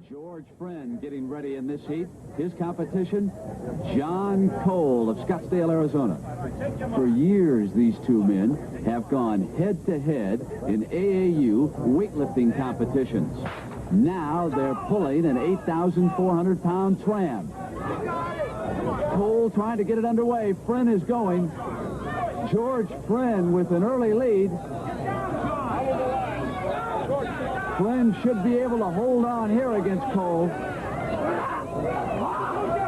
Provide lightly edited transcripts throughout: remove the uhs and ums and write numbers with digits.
George Friend getting ready in this heat. His competition, Jon Cole of Scottsdale, Arizona. For years, these two men have gone head-to-head in AAU weightlifting competitions. Now they're pulling an 8,400-pound tram. Cole trying to get it underway. Friend is going. George Friend with an early lead. Friend should be able to hold on here against Cole.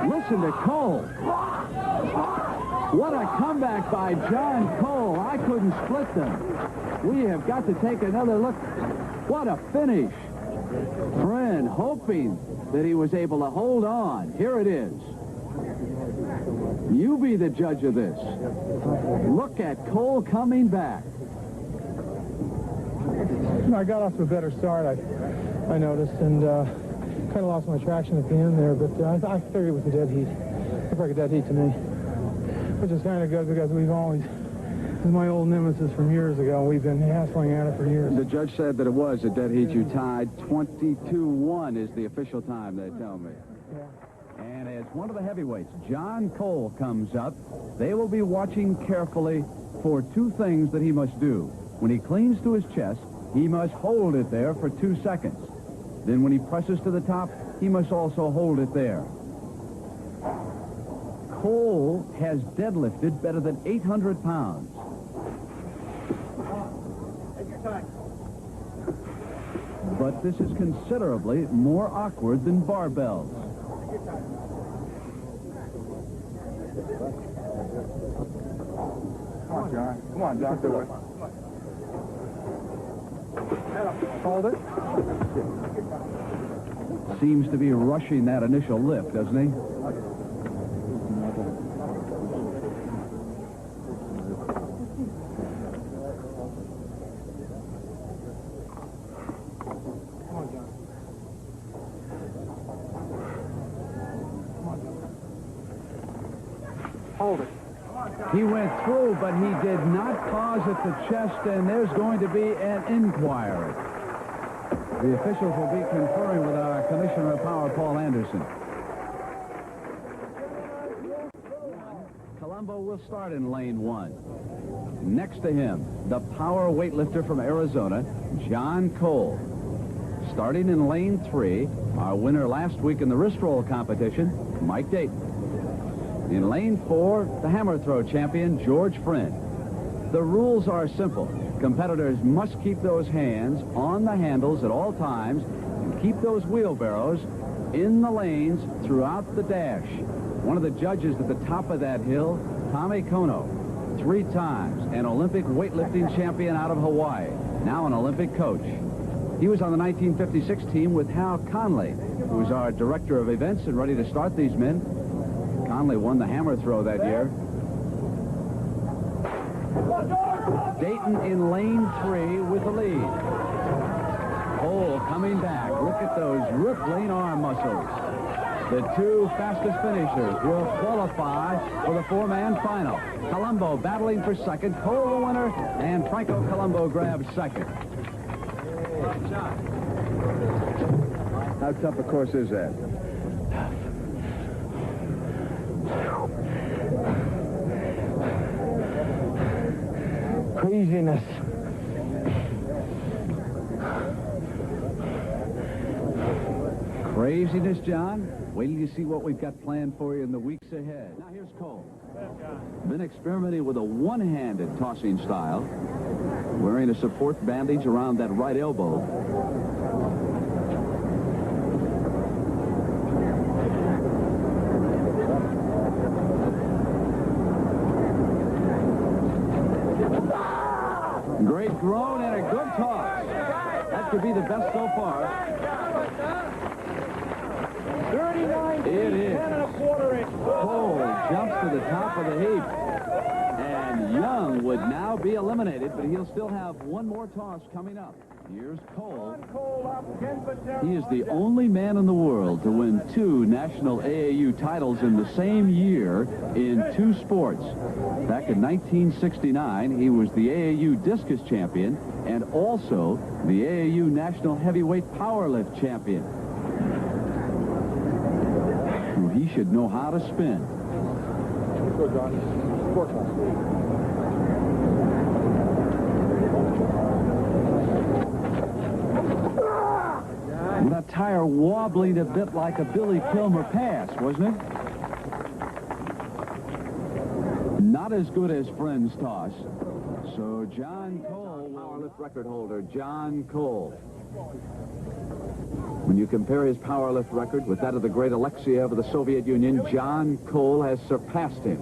Listen to Cole. What a comeback by Jon Cole. I couldn't split them. We have got to take another look. What a finish. Friend hoping that he was able to hold on. Here it is. You be the judge of this. Look at Cole coming back. I got off to a better start, I noticed, and kind of lost my traction at the end there, but I figured it was a dead heat. It looked like a dead heat to me, which is kind of good because we've always, this is my old nemesis from years ago. We've been hassling at it for years. The judge said that it was a dead heat. You tied 22-1 is the official time, they tell me. Yeah. And as one of the heavyweights, Jon Cole comes up, they will be watching carefully for two things that he must do. When he cleans to his chest, he must hold it there for 2 seconds. Then when he presses to the top, he must also hold it there. Cole has deadlifted better than 800 pounds. But this is considerably more awkward than barbells. Come on, John. Come on, John. Do it. Hold it. Seems to be rushing that initial lift, doesn't he? Come on, John. Hold it. He went through, but he did not pause at the chest, and there's going to be an inquiry. The officials will be conferring with our Commissioner of Power, Paul Anderson. Colombo will start in lane 1. Next to him, the power weightlifter from Arizona, Jon Cole. Starting in lane 3, our winner last week in the wrist roll competition, Mike Dayton. In lane 4, the hammer throw champion, George Friend. The rules are simple. Competitors must keep those hands on the handles at all times and keep those wheelbarrows in the lanes throughout the dash. One of the judges at the top of that hill, Tommy Kono, 3 times an Olympic weightlifting champion out of Hawaii, now an Olympic coach. He was on the 1956 team with Hal Conley, who was our director of events and ready to start these men. Conley won the hammer throw that year. Dayton in lane 3 with the lead. Cole coming back. Look at those rippling arm muscles. The 2 fastest finishers will qualify for the 4-man final. Colombo battling for second. Cole the winner, and Franco Colombo grabs second. How tough a course is that? Craziness. Craziness, John? Wait till you see what we've got planned for you in the weeks ahead. Now here's Cole. Been experimenting with a one-handed tossing style, wearing a support bandage around that right elbow. Great throw and a good toss. That could be the best so far. 39 It is. 10.25 inch. Cole jumps to the top of the heap. And Young would now be eliminated, but he'll still have one more toss coming up. Here's Cole. He is the only man in the world to win 2 national AAU titles in the same year in 2 sports. Back in 1969, he was the AAU discus champion and also the AAU national heavyweight powerlift champion. he should know how to spin. Let's go, John. Sport class. That tire wobbling a bit like a Billy Kilmer pass, wasn't it? Not as good as Friend's toss. So Jon Cole, powerlift record holder, Jon Cole. When you compare his powerlift record with that of the great Alexiev of the Soviet Union, Jon Cole has surpassed him.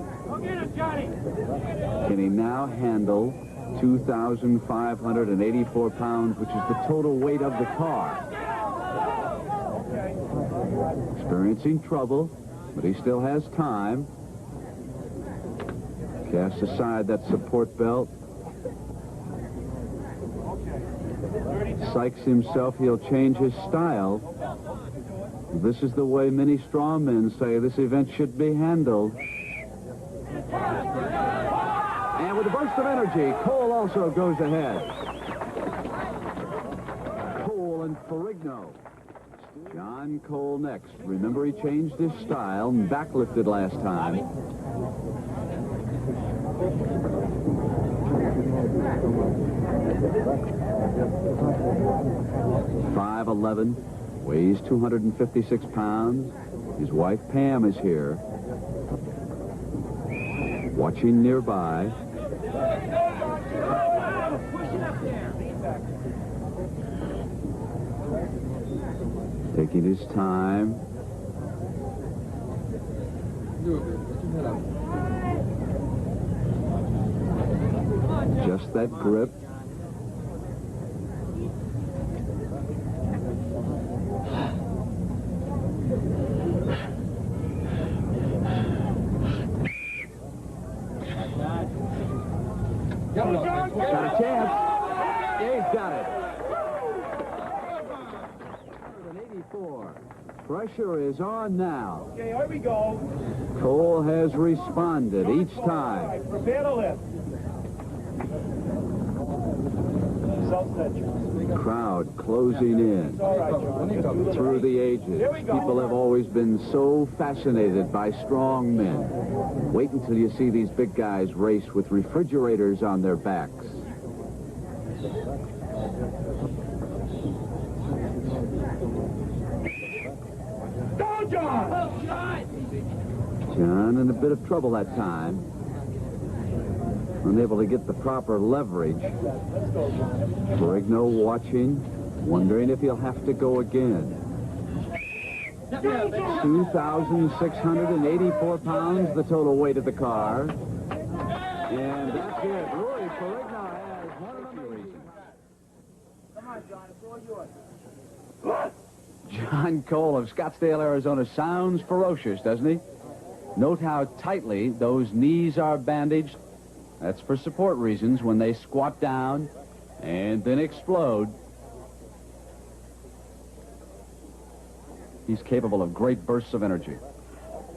Can he now handle 2,584 pounds, which is the total weight of the car? Experiencing trouble, but he still has time. Casts aside that support belt. Psychs himself he'll change his style. This is the way many strongmen say this event should be handled. And with a burst of energy, Cole also goes ahead. Cole and Ferrigno. Jon Cole next. Remember, he changed his style and backlifted last time. .5'11", weighs 256 pounds. His wife Pam is here, watching nearby. Taking his time. Just that grip. Got a chance. Yeah, he's got it. 184. Pressure is on now. Okay, here we go. Cole has responded each time. Prepare to lift. Crowd closing in. Through the ages, people have always been so fascinated by strong men. Wait until you see these big guys race with refrigerators on their backs. Go, John! John in a bit of trouble that time. Unable to get the proper leverage. Ferrigno watching, wondering if he'll have to go again. 2,684 pounds, the total weight of the car. And that's it. Louis Ferrigno has one of the reasons. Come on, John, it's all yours. Jon Cole of Scottsdale, Arizona sounds ferocious, doesn't he? Note how tightly those knees are bandaged. That's for support reasons when they squat down and then explode. He's capable of great bursts of energy.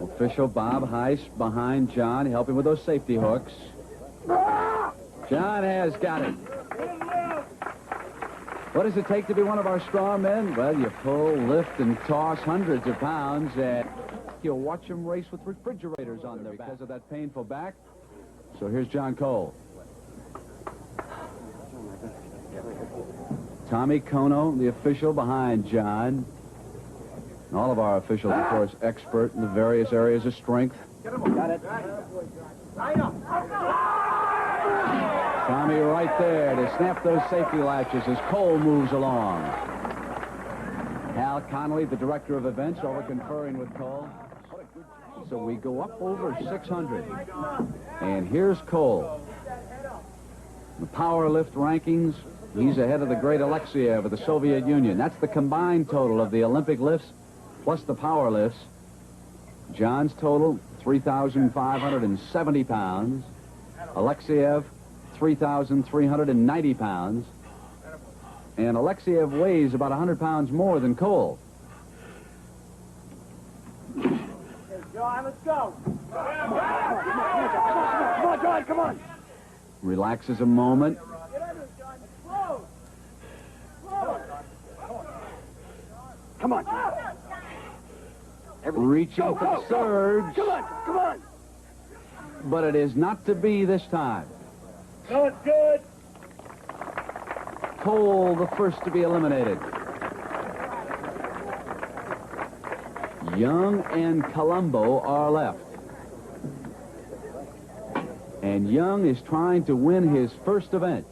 Official Bob Heiss behind John, helping with those safety hooks. John has got it. What does it take to be one of our strong men? Well, you pull, lift, and toss hundreds of pounds, and you'll watch them race with refrigerators on their back because of that painful back. So here's Jon Cole. Tommy Kono, the official behind John. All of our officials, of course, expert in the various areas of strength. Got it. Tommy right there to snap those safety latches as Cole moves along. Hal Connolly, the director of events, over conferring with Cole. So we go up over 600. And here's Cole. The power lift rankings, he's ahead of the great Alexiev of the Soviet Union. That's the combined total of the Olympic lifts plus the power lifts. John's total, 3,570 pounds. Alexiev, 3,390 pounds. And Alexiev weighs about 100 pounds more than Cole. John, let's go. Come on, John, come on. Relaxes a moment. Get under it, John. Slow. Slow. Come on, John. Reaching for the surge. Come on, come on. But it is not to be this time. No, it's good. Cole, the first to be eliminated. Young and Colombo are left. And Young is trying to win his first event.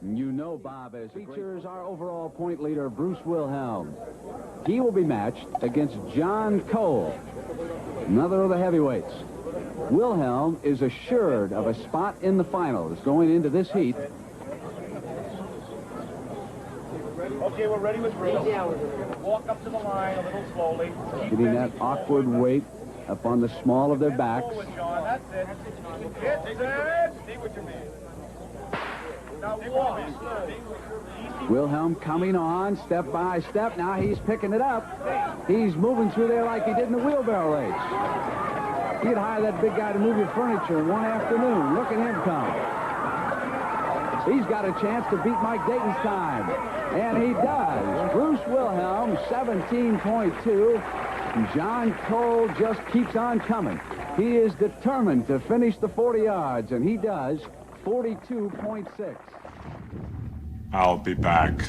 You know Bob as features our overall point leader, Bruce Wilhelm. He will be matched against Jon Cole, another of the heavyweights. Wilhelm is assured of a spot in the finals going into this heat. Okay, we're ready with Bruce. Walk up to the line a little slowly. Getting that awkward weight up on the small of their backs. That's it. Get set. Stay with your man. Now walk. Wilhelm coming on step by step. Now he's picking it up. He's moving through there like he did in the wheelbarrow race. You'd hire that big guy to move your furniture in one afternoon. Look at him come. He's got a chance to beat Mike Dayton's time. And he does. Bruce Wilhelm, 17.2. Jon Cole just keeps on coming. He is determined to finish the 40 yards, and he does. 42.6. I'll be back.